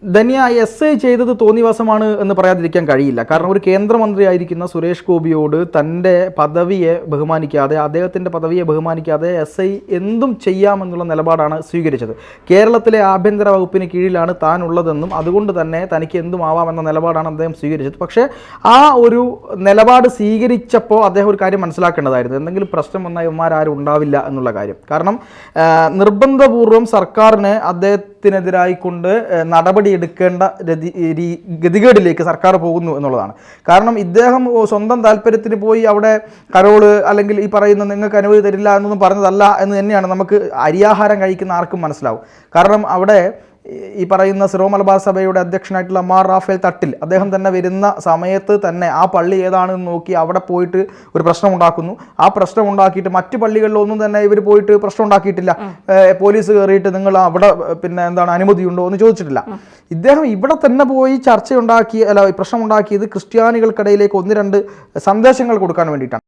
Dhanya S ചെയ്തത് തോന്നിവാസമാണ് എന്ന് പറയാതിരിക്കാൻ കഴിയില്ല. കാരണം ഒരു കേന്ദ്രമന്ത്രിയായിരിക്കുന്ന സുരേഷ് ഗോപിയോട് തൻ്റെ പദവിയെ ബഹുമാനിക്കാതെ, അദ്ദേഹത്തിൻ്റെ പദവിയെ ബഹുമാനിക്കാതെ എസ് എന്തും ചെയ്യാമെന്നുള്ള നിലപാടാണ് സ്വീകരിച്ചത്. കേരളത്തിലെ ആഭ്യന്തര വകുപ്പിന് കീഴിലാണ് താൻ ഉള്ളതെന്നും അതുകൊണ്ട് തന്നെ തനിക്ക് എന്തും ആവാമെന്ന നിലപാടാണ് അദ്ദേഹം സ്വീകരിച്ചത്. പക്ഷേ ആ ഒരു നിലപാട് സ്വീകരിച്ചപ്പോൾ അദ്ദേഹം ഒരു കാര്യം മനസ്സിലാക്കേണ്ടതായിരുന്നു. എന്തെങ്കിലും പ്രശ്നം വന്നാൽ ഇവന്മാരും ഉണ്ടാവില്ല എന്നുള്ള കാര്യം. കാരണം നിർബന്ധപൂർവ്വം സർക്കാരിന് അദ്ദേഹത്തിനെതിരായിക്കൊണ്ട് നടപടി എടുക്കേണ്ട ഗതികേടിലേക്ക് സർക്കാർ പോകുന്നു എന്നുള്ളതാണ്. കാരണം ഇദ്ദേഹം സ്വന്തം താല്പര്യത്തിന് പോയി അവിടെ കരോള് അല്ലെങ്കിൽ ഈ പറയുന്ന നിങ്ങൾക്ക് അനുമതി തരില്ല എന്നൊന്നും പറഞ്ഞതല്ല എന്ന് തന്നെയാണ് നമുക്ക് അരിയാഹാരം കഴിക്കുന്ന ആർക്കും മനസ്സിലാവും. കാരണം അവിടെ ഈ പറയുന്ന സിറോ മലബാർ സഭയുടെ അധ്യക്ഷനായിട്ടുള്ള മാർ റാഫേൽ തട്ടിൽ അദ്ദേഹം തന്നെ വരുന്ന സമയത്ത് തന്നെ ആ പള്ളി ഏതാണെന്ന് നോക്കി അവിടെ പോയിട്ട് ഒരു പ്രശ്നം ഉണ്ടാക്കുന്നു. ആ പ്രശ്നം ഉണ്ടാക്കിയിട്ട് മറ്റ് പള്ളികളിലൊന്നും തന്നെ ഇവർ പോയിട്ട് പ്രശ്നം ഉണ്ടാക്കിയിട്ടില്ല. പോലീസ് കയറിയിട്ട് നിങ്ങൾ അവിടെ അനുമതിയുണ്ടോ എന്ന് ചോദിച്ചിട്ടില്ല. ഇദ്ദേഹം ഇവിടെ തന്നെ പോയി പ്രശ്നം ഉണ്ടാക്കിയത് ക്രിസ്ത്യാനികൾക്കിടയിലേക്ക് 1-2 സന്ദേശങ്ങൾ കൊടുക്കാൻ വേണ്ടിയിട്ടാണ്.